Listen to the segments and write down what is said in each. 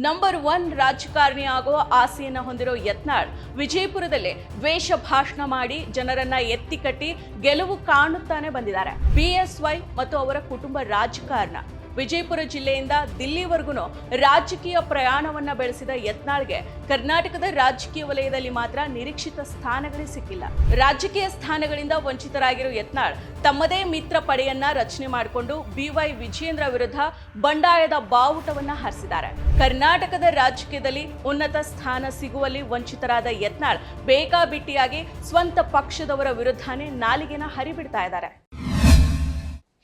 Number 1 ರಾಜಕಾರಣಿ ಆಗೋ ಆಸೆಯನ್ನು ಹೊಂದಿರೋ ಯತ್ನಾಳ್ ವಿಜಯಪುರದಲ್ಲಿ ದ್ವೇಷ ಭಾಷಣ ಮಾಡಿ ಜನರನ್ನ ಎತ್ತಿ ಕಟ್ಟಿ ಗೆಲುವು ಕಾಣುತ್ತಾನೆ ಬಂದಿದ್ದಾರೆ. ಬಿಎಸ್ವೈ ಮತ್ತು ಅವರ ಕುಟುಂಬ ರಾಜಕಾರಣ. ವಿಜಯಪುರ ಜಿಲ್ಲೆಯಿಂದ ದಿಲ್ಲಿವರೆಗೂ ರಾಜಕೀಯ ಪ್ರಯಾಣವನ್ನ ಬೆಳೆಸಿದ ಯತ್ನಾಳ್ಗೆ ಕರ್ನಾಟಕದ ರಾಜಕೀಯ ವಲಯದಲ್ಲಿ ಮಾತ್ರ ನಿರೀಕ್ಷಿತ ಸ್ಥಾನಗಳೇ ಸಿಕ್ಕಿಲ್ಲ. ರಾಜಕೀಯ ಸ್ಥಾನಗಳಿಂದ ವಂಚಿತರಾಗಿರೋ ಯತ್ನಾಳ್ ತಮ್ಮದೇ ಮಿತ್ರ ಪಡೆಯನ್ನ ರಚನೆ ಮಾಡಿಕೊಂಡು ಬಿವೈ ವಿಜಯೇಂದ್ರ ವಿರುದ್ಧ ಬಂಡಾಯದ ಬಾವುಟವನ್ನ ಹಾರಿಸಿದ್ದಾರೆ. ಕರ್ನಾಟಕದ ರಾಜಕೀಯದಲ್ಲಿ ಉನ್ನತ ಸ್ಥಾನ ಸಿಗುವಲ್ಲಿ ವಂಚಿತರಾದ ಯತ್ನಾಳ್ ಬೇಕಾಬಿಟ್ಟಿಯಾಗಿ ಸ್ವಂತ ಪಕ್ಷದವರ ವಿರುದ್ಧನೇ ನಾಲಿಗೆನ ಹರಿಬಿಡ್ತಾ ಇದ್ದಾರೆ.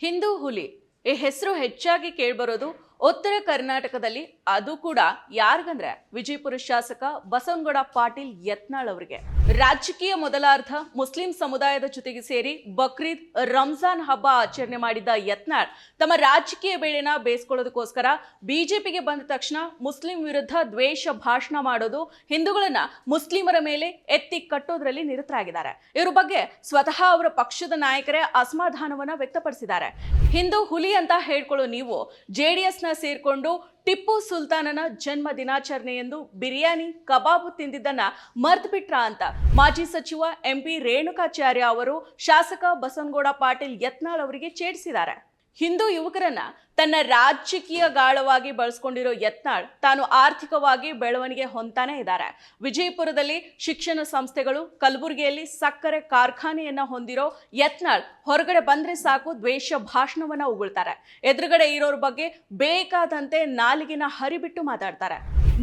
ಹಿಂದೂ ಹುಲಿ ಈ ಹೆಸರು ಹೆಚ್ಚಾಗಿ ಕೇಳಿಬರೋದು ಉತ್ತರ ಕರ್ನಾಟಕದಲ್ಲಿ, ಅದು ಕೂಡ ಯಾರಿಗಂದ್ರೆ ವಿಜಯಪುರ ಶಾಸಕ ಬಸವನಗೌಡ ಪಾಟೀಲ್ ಯತ್ನಾಳ್ ಅವರಿಗೆ. ರಾಜಕೀಯ ಮೊದಲಾರ್ಧ ಮುಸ್ಲಿಂ ಸಮುದಾಯದ ಜೊತೆಗೆ ಸೇರಿ ಬಕ್ರೀದ್, ರಂಜಾನ್ ಹಬ್ಬ ಆಚರಣೆ ಮಾಡಿದ್ದ ಯತ್ನಾಳ್ ತಮ್ಮ ರಾಜಕೀಯ ಬೇಳೆನ ಬೇಯಿಸ್ಕೊಳ್ಳೋದಕ್ಕೋಸ್ಕರ ಬಿಜೆಪಿಗೆ ಬಂದ ತಕ್ಷಣ ಮುಸ್ಲಿಂ ವಿರುದ್ಧ ದ್ವೇಷ ಭಾಷಣ ಮಾಡೋದು, ಹಿಂದೂಗಳನ್ನ ಮುಸ್ಲಿಮರ ಮೇಲೆ ಎತ್ತಿ ಕಟ್ಟೋದ್ರಲ್ಲಿ ನಿರತರಾಗಿದ್ದಾರೆ. ಇವರ ಬಗ್ಗೆ ಸ್ವತಃ ಅವರ ಪಕ್ಷದ ನಾಯಕರೇ ಅಸಮಾಧಾನವನ್ನ ವ್ಯಕ್ತಪಡಿಸಿದ್ದಾರೆ. ಹಿಂದೂ ಹುಲಿ ಅಂತ ಹೇಳ್ಕೊಳ್ಳೋ ನೀವು ಜೆಡಿಎಸ್ನ ಸೇರ್ಕೊಂಡು ಟಿಪ್ಪು ಸುಲ್ತಾನನ ಜನ್ಮ ದಿನಾಚರಣೆ ಎಂದು ಬಿರಿಯಾನಿ, ಕಬಾಬು ತಿಂದಿದ್ದನ್ನ ಮರ್ತು ಬಿಟ್ರ ಅಂತ ಮಾಜಿ ಸಚಿವ ಎಂಪಿ ರೇಣುಕಾಚಾರ್ಯ ಅವರು ಶಾಸಕ ಬಸವನಗೌಡ ಪಾಟೀಲ್ ಯತ್ನಾಳ್ ಅವರಿಗೆ ಛೇಡಿಸಿದ್ದಾರೆ. ಹಿಂದೂ ಯುವಕರನ್ನ ತನ್ನ ರಾಜಕೀಯ ಗಾಳವಾಗಿ ಬಳಸ್ಕೊಂಡಿರೋ ಯತ್ನಾಳ್ ತಾನು ಆರ್ಥಿಕವಾಗಿ ಬೆಳವಣಿಗೆ ಹೊಂತಾನೆ ಇದ್ದಾರೆ. ವಿಜಯಪುರದಲ್ಲಿ ಶಿಕ್ಷಣ ಸಂಸ್ಥೆಗಳು, ಕಲಬುರಗಿಯಲ್ಲಿ ಸಕ್ಕರೆ ಕಾರ್ಖಾನೆಯನ್ನ ಹೊಂದಿರೋ ಯತ್ನಾಳ್ ಹೊರಗಡೆ ಬಂದ್ರೆ ಸಾಕು ದ್ವೇಷ ಭಾಷಣವನ್ನ ಉಗುಳ್ತಾರೆ. ಎದುರುಗಡೆ ಇರೋರ ಬಗ್ಗೆ ಬೇಕಾದಂತೆ ನಾಲಿಗೆನ ಹರಿಬಿಟ್ಟು ಮಾತಾಡ್ತಾರೆ.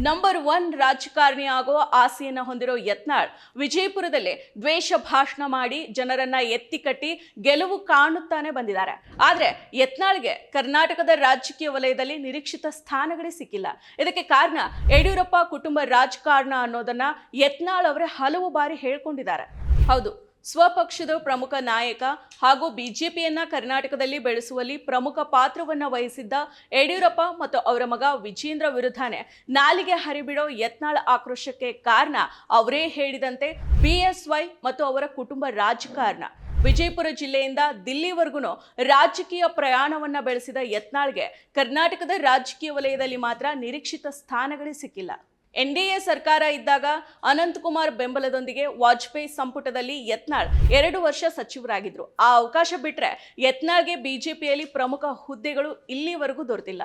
ನಂಬರ್ 1 ರಾಜಕಾರಣಿ ಆಗೋ ಆಸೆಯನ್ನ ಹೊಂದಿರೋ ಯತ್ನಾಳ್ ವಿಜಯಪುರದಲ್ಲಿ ದ್ವೇಷ ಭಾಷಣ ಮಾಡಿ ಜನರನ್ನ ಎತ್ತಿ ಕಟ್ಟಿ ಗೆಲುವು ಕಾಣುತ್ತಾನೆ ಬಂದಿದ್ದಾರೆ. ಆದ್ರೆ ಯತ್ನಾಳ್ಗೆ ಕರ್ನಾಟಕದ ರಾಜಕೀಯ ವಲಯದಲ್ಲಿ ನಿರೀಕ್ಷಿತ ಸ್ಥಾನಗಳೇ ಸಿಕ್ಕಿಲ್ಲ. ಇದಕ್ಕೆ ಕಾರಣ ಯಡಿಯೂರಪ್ಪ ಕುಟುಂಬ ರಾಜಕಾರಣ ಅನ್ನೋದನ್ನ ಯತ್ನಾಳ್ ಅವರೇ ಹಲವು ಬಾರಿ ಹೇಳ್ಕೊಂಡಿದ್ದಾರೆ. ಹೌದು, ಸ್ವಪಕ್ಷದ ಪ್ರಮುಖ ನಾಯಕ ಹಾಗೂ ಬಿಜೆಪಿಯನ್ನ ಕರ್ನಾಟಕದಲ್ಲಿ ಬೆಳೆಸುವಲ್ಲಿ ಪ್ರಮುಖ ಪಾತ್ರವನ್ನ ವಹಿಸಿದ್ದ ಯಡಿಯೂರಪ್ಪ ಮತ್ತು ಅವರ ಮಗ ವಿಜೇಂದ್ರ ವಿರುದ್ಧನೇ ನಾಲಿಗೆ ಹರಿಬಿಡೋ ಯತ್ನಾಳ್ ಆಕ್ರೋಶಕ್ಕೆ ಕಾರಣ ಅವರೇ ಹೇಳಿದಂತೆ ಬಿಎಸ್ವೈ ಮತ್ತು ಅವರ ಕುಟುಂಬ ರಾಜಕಾರಣ. ವಿಜಯಪುರ ಜಿಲ್ಲೆಯಿಂದ ದಿಲ್ಲಿವರೆಗೂ ರಾಜಕೀಯ ಪ್ರಯಾಣವನ್ನ ಬೆಳೆಸಿದ ಯತ್ನಾಳ್ಗೆ ಕರ್ನಾಟಕದ ರಾಜಕೀಯ ವಲಯದಲ್ಲಿ ಮಾತ್ರ ನಿರೀಕ್ಷಿತ ಸ್ಥಾನಗಳೇ ಸಿಕ್ಕಿಲ್ಲ. ಎನ್ಡಿಎ ಸರ್ಕಾರ ಇದ್ದಾಗ ಅನಂತಕುಮಾರ್ ಬೆಂಬಲದೊಂದಿಗೆ ವಾಜಪೇಯಿ ಸಂಪುಟದಲ್ಲಿ ಯತ್ನಾಳ್ 2 ವರ್ಷ ಸಚಿವರಾಗಿದ್ರು. ಆ ಅವಕಾಶ ಬಿಟ್ರೆ ಯತ್ನಾಳ್ಗೆ ಬಿಜೆಪಿಯಲ್ಲಿ ಪ್ರಮುಖ ಹುದ್ದೆಗಳು ಇಲ್ಲಿವರೆಗೂ ದೊರೆತಿಲ್ಲ.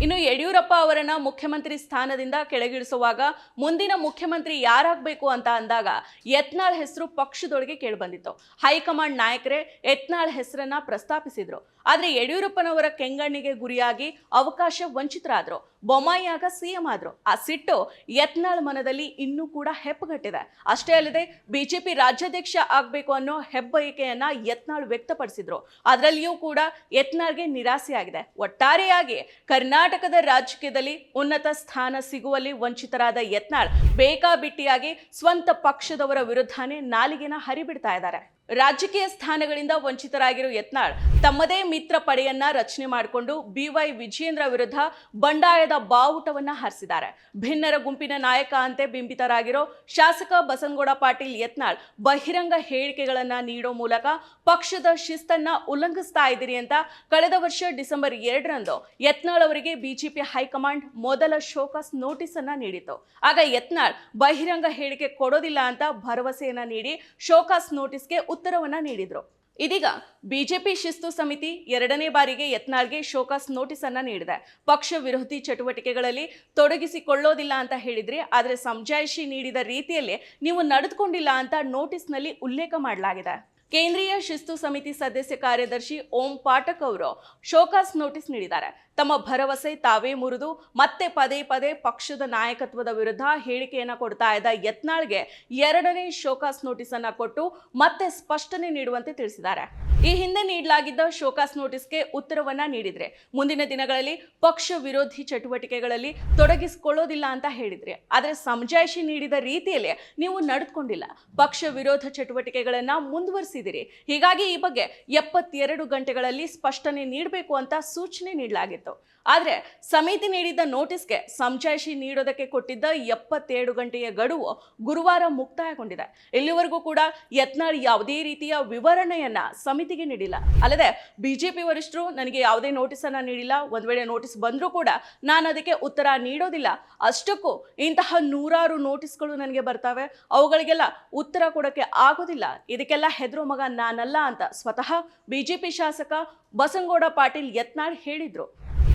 ಇನ್ನು ಯಡಿಯೂರಪ್ಪ ಅವರನ್ನ ಮುಖ್ಯಮಂತ್ರಿ ಸ್ಥಾನದಿಂದ ಕೆಳಗಿಳಿಸುವಾಗ ಮುಂದಿನ ಮುಖ್ಯಮಂತ್ರಿ ಯಾರಾಗಬೇಕು ಅಂತ ಅಂದಾಗ ಯತ್ನಾಳ್ ಹೆಸರು ಪಕ್ಷದೊಳಗೆ ಕೇಳಿಬಂದಿತ್ತು. ಹೈಕಮಾಂಡ್ ನಾಯಕರೇ ಯತ್ನಾಳ್ ಹೆಸರನ್ನ ಪ್ರಸ್ತಾಪಿಸಿದ್ರು. ಆದ್ರೆ ಯಡಿಯೂರಪ್ಪನವರ ಕೆಂಗಣ್ಣಿಗೆ ಗುರಿಯಾಗಿ ಅವಕಾಶ ವಂಚಿತರಾದ್ರು. ಬೊಮ್ಮಾಯಿ ಆಗ ಸಿಎಂ ಆದ್ರು. ಆ ಸಿಟ್ಟು ಯತ್ನಾಳ್ ಮನದಲ್ಲಿ ಇನ್ನೂ ಕೂಡ ಹೆಪ್ಪುಗಟ್ಟಿದೆ. ಅಷ್ಟೇ ಅಲ್ಲದೆ ಬಿಜೆಪಿ ರಾಜ್ಯಾಧ್ಯಕ್ಷ ಆಗ್ಬೇಕು ಅನ್ನೋ ಹೆಬ್ಬಯಕೆಯನ್ನ ಯತ್ನಾಳ್ ವ್ಯಕ್ತಪಡಿಸಿದ್ರು. ಅದರಲ್ಲಿಯೂ ಕೂಡ ಯತ್ನಾಳ್ಗೆ ನಿರಾಸೆಯಾಗಿದೆ. ಒಟ್ಟಾರೆಯಾಗಿ ಕರ್ನಾಟಕದ ರಾಜಕೀಯದಲ್ಲಿ ಉನ್ನತ ಸ್ಥಾನ ಸಿಗುವಲ್ಲಿ ವಂಚಿತರಾದ ಯತ್ನಾಳ್ ಬೇಕಾಬಿಟ್ಟಿಯಾಗಿ ಸ್ವಂತ ಪಕ್ಷದವರ ವಿರುದ್ಧನೇ ನಾಲಿಗೆನ ಹರಿಬಿಡ್ತಾ ಇದ್ದಾರೆ. ರಾಜಕೀಯ ಸ್ಥಾನಗಳಿಂದ ವಂಚಿತರಾಗಿರೋ ಯತ್ನಾಳ್ ತಮ್ಮದೇ ಮಿತ್ರ ಪಡೆಯನ್ನ ರಚನೆ ಮಾಡಿಕೊಂಡು ಬಿವೈ ವಿಜಯೇಂದ್ರ ವಿರುದ್ಧ ಬಂಡಾಯದ ಬಾವುಟವನ್ನ ಹಾರಿಸಿದ್ದಾರೆ. ಭಿನ್ನರ ಗುಂಪಿನ ನಾಯಕ ಅಂತೆ ಬಿಂಬಿತರಾಗಿರೋ ಶಾಸಕ ಬಸವನಗೌಡ ಪಾಟೀಲ್ ಯತ್ನಾಳ್ ಬಹಿರಂಗ ಹೇಳಿಕೆಗಳನ್ನ ನೀಡೋ ಮೂಲಕ ಪಕ್ಷದ ಶಿಸ್ತನ್ನ ಉಲ್ಲಂಘಿಸ್ತಾ ಇದ್ದೀರಿ ಅಂತ ಕಳೆದ ವರ್ಷ ಡಿಸೆಂಬರ್ 2ರಂದು ಯತ್ನಾಳ್ ಅವರಿಗೆ ಬಿಜೆಪಿ ಹೈಕಮಾಂಡ್ ಮೊದಲ ಶೋಕಾಸ್ ನೋಟಿಸ್ ಅನ್ನ ನೀಡಿತು. ಆಗ ಯತ್ನಾಳ್ ಬಹಿರಂಗ ಹೇಳಿಕೆ ಕೊಡೋದಿಲ್ಲ ಅಂತ ಭರವಸೆಯನ್ನ ನೀಡಿ ಶೋಕಾಸ್ ನೋಟಿಸ್ಗೆ ಉತ್ತರವನ್ನ ನೀಡಿದ್ರು. ಇದೀಗ ಬಿಜೆಪಿ ಶಿಸ್ತು ಸಮಿತಿ 2ನೇ ಬಾರಿಗೆ ಯತ್ನಾಳ್ಗೆ ಶೋಕಾಸ್ ನೋಟಿಸ್ ಅನ್ನ ನೀಡಿದೆ. ಪಕ್ಷ ವಿರೋಧಿ ಚಟುವಟಿಕೆಗಳಲ್ಲಿ ತೊಡಗಿಸಿಕೊಳ್ಳೋದಿಲ್ಲ ಅಂತ ಹೇಳಿದ್ರಿ, ಆದ್ರೆ ಸಮಜಾಯಿಷಿ ನೀಡಿದ ರೀತಿಯಲ್ಲಿ ನೀವು ನಡೆದುಕೊಂಡಿಲ್ಲ ಅಂತ ನೋಟಿಸ್ನಲ್ಲಿ ಉಲ್ಲೇಖ ಮಾಡಲಾಗಿದೆ. ಕೇಂದ್ರೀಯ ಶಿಸ್ತು ಸಮಿತಿ ಸದಸ್ಯ ಕಾರ್ಯದರ್ಶಿ ಓಂ ಪಾಠಕ್ ಅವರು ಶೋಕಾಸ್ ನೋಟಿಸ್ ನೀಡಿದ್ದಾರೆ. ತಮ್ಮ ಭರವಸೆ ತಾವೇ ಮುರಿದು ಮತ್ತೆ ಪದೇ ಪದೇ ಪಕ್ಷದ ನಾಯಕತ್ವದ ವಿರುದ್ಧ ಹೇಳಿಕೆಯನ್ನ ಕೊಡ್ತಾ ಇದ್ದ ಯತ್ನಾಳ್ಗೆ 2ನೇ ಶೋಕಾಸ್ ನೋಟಿಸ್ ಅನ್ನ ಕೊಟ್ಟು ಮತ್ತೆ ಸ್ಪಷ್ಟನೆ ನೀಡುವಂತೆ ತಿಳಿಸಿದ್ದಾರೆ. ಈ ಹಿಂದೆ ನೀಡಲಾಗಿದ್ದ ಶೋಕಾಸ್ ನೋಟಿಸ್ಗೆ ಉತ್ತರವನ್ನ ನೀಡಿದ್ರೆ ಮುಂದಿನ ದಿನಗಳಲ್ಲಿ ಪಕ್ಷ ವಿರೋಧಿ ಚಟುವಟಿಕೆಗಳಲ್ಲಿ ತೊಡಗಿಸಿಕೊಳ್ಳೋದಿಲ್ಲ ಅಂತ ಹೇಳಿದ್ರಿ, ಆದ್ರೆ ಸಮಜಾಯಿಷಿ ನೀಡಿದ ರೀತಿಯಲ್ಲಿ ನೀವು ನಡೆದುಕೊಂಡಿಲ್ಲ. ಪಕ್ಷ ವಿರೋಧ ಚಟುವಟಿಕೆಗಳನ್ನ ಮುಂದುವರಿಸಿದಿರಿ. ಹೀಗಾಗಿ ಈ ಬಗ್ಗೆ 72 ಗಂಟೆಗಳಲ್ಲಿ ಸ್ಪಷ್ಟನೆ ನೀಡಬೇಕು ಅಂತ ಸೂಚನೆ ನೀಡಲಾಗಿತ್ತು. ಆದರೆ ಸಮಿತಿ ನೀಡಿದ್ದ ನೋಟಿಸ್ಗೆ ಸಮಜಾಯಿಷಿ ನೀಡೋದಕ್ಕೆ ಕೊಟ್ಟಿದ್ದ 72 ಗಂಟೆಯ ಗಡುವು ಗುರುವಾರ ಮುಕ್ತಾಯಗೊಂಡಿದೆ. ಇಲ್ಲಿವರೆಗೂ ಕೂಡ ಯತ್ನಾಳ್ ಯಾವುದೇ ರೀತಿಯ ವಿವರಣೆಯನ್ನ ಸಮಿತಿಗೆ ನೀಡಿಲ್ಲ. ಅಲ್ಲದೆ ಬಿಜೆಪಿ ವರಿಷ್ಠರು ನನಗೆ ಯಾವುದೇ ನೋಟಿಸ್ ಅನ್ನ ನೀಡಿಲ್ಲ, ಒಂದ್ ವೇಳೆ ನೋಟಿಸ್ ಬಂದ್ರೂ ಕೂಡ ನಾನು ಅದಕ್ಕೆ ಉತ್ತರ ನೀಡೋದಿಲ್ಲ, ಅಷ್ಟಕ್ಕೂ ಇಂತಹ ನೂರಾರು ನೋಟಿಸ್ಗಳು ನನಗೆ ಬರ್ತಾವೆ, ಅವುಗಳಿಗೆಲ್ಲ ಉತ್ತರ ಕೊಡೋಕೆ ಆಗೋದಿಲ್ಲ, ಇದಕ್ಕೆಲ್ಲ ಹೆದರೋ ಮಗ ನಾನಲ್ಲ ಅಂತ ಸ್ವತಃ ಬಿಜೆಪಿ ಶಾಸಕ ಬಸನಗೌಡ ಪಾಟೀಲ್ ಯತ್ನಾಳ್ ಹೇಳಿದ್ರು.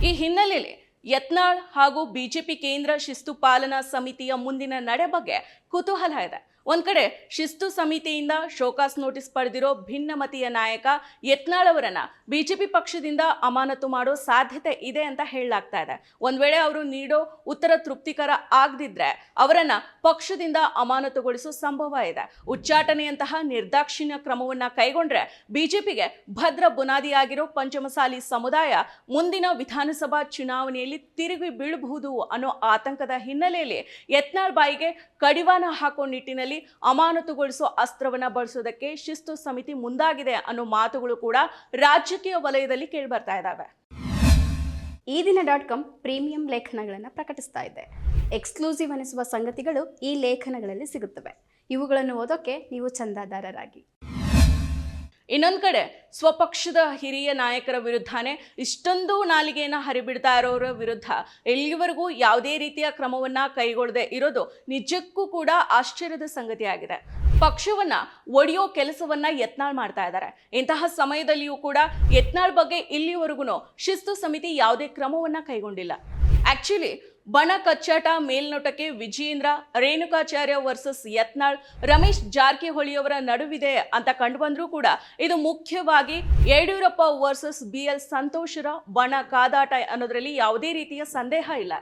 ಈ ಹಿನ್ನೆಲೆಯಲ್ಲಿ ಯತ್ನಾಳ್ ಹಾಗೂ ಬಿಜೆಪಿ ಕೇಂದ್ರ ಶಿಸ್ತು ಪಾಲನಾ ಸಮಿತಿಯ ಮುಂದಿನ ನಡೆ ಬಗ್ಗೆ ಕುತೂಹಲ ಇದೆ. ಒಂದ್ ಕಡೆ ಶಿಸ್ತು ಸಮಿತಿಯಿಂದ ಶೋಕಾಸ್ ನೋಟಿಸ್ ಪಡೆದಿರೋ ಭಿನ್ನಮತೀಯ ನಾಯಕ ಯತ್ನಾಳ್ ಅವರನ್ನ ಬಿಜೆಪಿ ಪಕ್ಷದಿಂದ ಅಮಾನತು ಮಾಡೋ ಸಾಧ್ಯತೆ ಇದೆ ಅಂತ ಹೇಳಲಾಗ್ತಾ ಇದೆ. ಒಂದ್ ವೇಳೆ ಅವರು ನೀಡೋ ಉತ್ತರ ತೃಪ್ತಿಕರ ಆಗದಿದ್ರೆ ಅವರನ್ನ ಪಕ್ಷದಿಂದ ಅಮಾನತುಗೊಳಿಸೋ ಸಂಭವ ಇದೆ. ಉಚ್ಚಾಟನೆಯಂತಹ ನಿರ್ದಾಕ್ಷಿಣ್ಯ ಕ್ರಮವನ್ನ ಕೈಗೊಂಡ್ರೆ ಬಿಜೆಪಿಗೆ ಭದ್ರ ಬುನಾದಿಯಾಗಿರೋ ಪಂಚಮಸಾಲಿ ಸಮುದಾಯ ಮುಂದಿನ ವಿಧಾನಸಭಾ ಚುನಾವಣೆಯಲ್ಲಿ ತಿರುಗಿ ಬೀಳಬಹುದು ಅನ್ನೋ ಆತಂಕದ ಹಿನ್ನೆಲೆಯಲ್ಲಿ ಯತ್ನಾಳ್ ಬಾಯಿಗೆ ಕಡಿವಾಣ ಹಾಕೋ ನಿಟ್ಟಿನಲ್ಲಿ ಅಮಾನತುಗೊಳಿಸೋ ಅಸ್ತ್ರವನ್ನ ಬಳಸೋದಕ್ಕೆ ಶಿಸ್ತು ಸಮಿತಿ ಮುಂದಾಗಿದೆ ಅನ್ನೋ ಮಾತುಗಳು ಕೂಡ ರಾಜಕೀಯ ವಲಯದಲ್ಲಿ ಕೇಳಿಬರ್ತಾ ಇದ್ದಾವೆ. ಈ ದಿನ.com ಪ್ರೀಮಿಯಂ ಲೇಖನಗಳನ್ನು ಪ್ರಕಟಿಸ್ತಾ ಇದೆ. ಎಕ್ಸ್ಕ್ಲೂಸಿವ್ ಅನಿಸುವ ಸಂಗತಿಗಳು ಈ ಲೇಖನಗಳಲ್ಲಿ ಸಿಗುತ್ತವೆ. ಇವುಗಳನ್ನು ಓದೋಕೆ ನೀವು ಚಂದಾದಾರರಾಗಿ. ಇನ್ನೊಂದು ಕಡೆ ಸ್ವಪಕ್ಷದ ಹಿರಿಯ ನಾಯಕರ ವಿರುದ್ಧನೇ ಇಷ್ಟೊಂದು ನಾಲಿಗೆಯನ್ನು ಹರಿಬಿಡ್ತಾ ಇರೋರ ವಿರುದ್ಧ ಎಲ್ಲಿವರೆಗೂ ಯಾವುದೇ ರೀತಿಯ ಕ್ರಮವನ್ನ ಕೈಗೊಳ್ಳದೆ ಇರೋದು ನಿಜಕ್ಕೂ ಕೂಡ ಆಶ್ಚರ್ಯದ ಸಂಗತಿಯಾಗಿದೆ. ಪಕ್ಷವನ್ನ ಒಡೆಯೋ ಕೆಲಸವನ್ನ ಯತ್ನಾಳ್ ಮಾಡ್ತಾ ಇದ್ದಾರೆ. ಇಂತಹ ಸಮಯದಲ್ಲಿಯೂ ಕೂಡ ಯತ್ನಾಳ್ ಬಗ್ಗೆ ಇಲ್ಲಿವರೆಗೂ ಶಿಸ್ತು ಸಮಿತಿ ಯಾವುದೇ ಕ್ರಮವನ್ನ ಕೈಗೊಂಡಿಲ್ಲ. ಆಕ್ಚುಲಿ ಬಣ ಕಚ್ಚಾಟ ಮೇಲ್ನೋಟಕ್ಕೆ ವಿಜಯೇಂದ್ರ, ರೇಣುಕಾಚಾರ್ಯ ವರ್ಸಸ್ ಯತ್ನಾಳ್, ರಮೇಶ್ ಜಾರಕಿಹೊಳಿಯವರ ನಡುವಿದೆ ಅಂತ ಕಂಡುಬಂದ್ರೂ ಕೂಡ ಇದು ಮುಖ್ಯವಾಗಿ ಯಡಿಯೂರಪ್ಪ ವರ್ಸಸ್ BL ಸಂತೋಷರ ಬಣ ಕಾದಾಟ ಅನ್ನೋದ್ರಲ್ಲಿ ಯಾವುದೇ ರೀತಿಯ ಸಂದೇಹ ಇಲ್ಲ.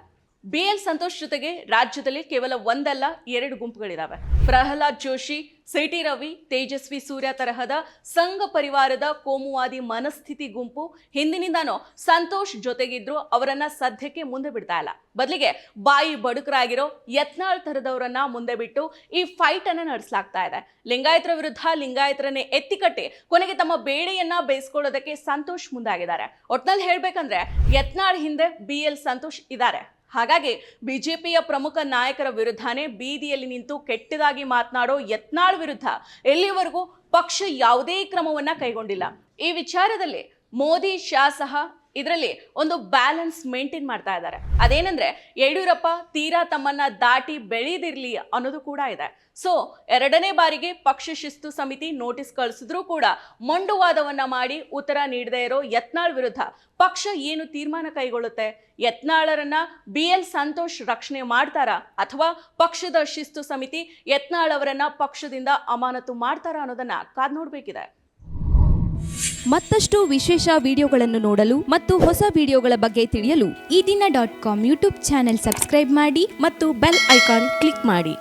BL ಸಂತೋಷ್ ಜೊತೆಗೆ ರಾಜ್ಯದಲ್ಲಿ ಕೇವಲ ಒಂದಲ್ಲ 2 ಗುಂಪುಗಳಿದಾವೆ. ಪ್ರಹ್ಲಾದ್ ಜೋಶಿ, CT ರವಿ, ತೇಜಸ್ವಿ ಸೂರ್ಯ ತರಹದ ಸಂಘ ಪರಿವಾರದ ಕೋಮುವಾದಿ ಮನಸ್ಥಿತಿ ಗುಂಪು ಹಿಂದಿನಿಂದಾನೋ ಸಂತೋಷ್ ಜೊತೆಗಿದ್ರು ಅವರನ್ನ ಸದ್ಯಕ್ಕೆ ಮುಂದೆ ಬಿಡ್ತಾ ಇಲ್ಲ. ಬದಲಿಗೆ ಬಾಯಿ ಬಡುಕರಾಗಿರೋ ಯತ್ನಾಳ್ ತರದವರನ್ನ ಮುಂದೆ ಬಿಟ್ಟು ಈ ಫೈಟ್ ಅನ್ನ ನಡೆಸಲಾಗ್ತಾ ಇದೆ. ಲಿಂಗಾಯತರ ವಿರುದ್ಧ ಲಿಂಗಾಯತರನ್ನೇ ಎತ್ತಿಕಟ್ಟಿ ಕೊನೆಗೆ ತಮ್ಮ ಬೇಳೆಯನ್ನ ಬೇಯಿಸ್ಕೊಳ್ಳೋದಕ್ಕೆ ಸಂತೋಷ್ ಮುಂದಾಗಿದ್ದಾರೆ. ಒಟ್ನಲ್ಲಿ ಹೇಳ್ಬೇಕಂದ್ರೆ ಯತ್ನಾಳ್ ಹಿಂದೆ BL ಸಂತೋಷ್ ಇದ್ದಾರೆ. ಹಾಗಾಗಿ ಬಿಜೆಪಿಯ ಪ್ರಮುಖ ನಾಯಕರ ವಿರುದ್ಧನೇ ಬೀದಿಯಲ್ಲಿ ನಿಂತು ಕೆಟ್ಟದಾಗಿ ಮಾತನಾಡೋ ಯತ್ನಾಳ್ ವಿರುದ್ಧ ಎಲ್ಲಿವರೆಗೂ ಪಕ್ಷ ಯಾವುದೇ ಕ್ರಮವನ್ನ ಕೈಗೊಂಡಿಲ್ಲ. ಈ ವಿಚಾರದಲ್ಲಿ ಮೋದಿ, ಶಾ ಸಹ ಇದರಲ್ಲಿ ಒಂದು ಬ್ಯಾಲೆನ್ಸ್ ಮೇಂಟೈನ್ ಮಾಡ್ತಾ ಇದ್ದಾರೆ. ಅದೇನಂದ್ರೆ ಯಡಿಯೂರಪ್ಪ ತೀರಾ ತಮ್ಮನ್ನ ದಾಟಿ ಬೆಳೆದಿರ್ಲಿ ಅನ್ನೋದು ಕೂಡ ಇದೆ. ಸೊ 2ನೇ ಬಾರಿಗೆ ಪಕ್ಷ ಶಿಸ್ತು ಸಮಿತಿ ನೋಟಿಸ್ ಕಳಿಸಿದ್ರೂ ಕೂಡ ಮೊಂಡುವಾದವನ್ನ ಮಾಡಿ ಉತ್ತರ ನೀಡದೇ ಇರೋ ಯತ್ನಾಳ್ ವಿರುದ್ಧ ಪಕ್ಷ ಏನು ತೀರ್ಮಾನ ಕೈಗೊಳ್ಳುತ್ತೆ? ಯತ್ನಾಳರನ್ನ BL ಸಂತೋಷ್ ರಕ್ಷಣೆ ಮಾಡ್ತಾರಾ ಅಥವಾ ಪಕ್ಷದ ಶಿಸ್ತು ಸಮಿತಿ ಯತ್ನಾಳ್ ಅವರನ್ನ ಪಕ್ಷದಿಂದ ಅಮಾನತು ಮಾಡ್ತಾರಾ ಅನ್ನೋದನ್ನ ಕಾದ್ ನೋಡ್ಬೇಕಿದೆ. ಮತ್ತಷ್ಟು ವಿಶೇಷ ವಿಡಿಯೋಗಳನ್ನು ನೋಡಲು ಮತ್ತು ಹೊಸ ವಿಡಿಯೋಗಳ ಬಗ್ಗೆ ತಿಳಿಯಲು ಈ ದಿನ.com ಯೂಟ್ಯೂಬ್ ಚಾನೆಲ್ ಸಬ್ಸ್ಕ್ರೈಬ್ ಮಾಡಿ ಮತ್ತು ಬೆಲ್ ಐಕಾನ್ ಕ್ಲಿಕ್ ಮಾಡಿ.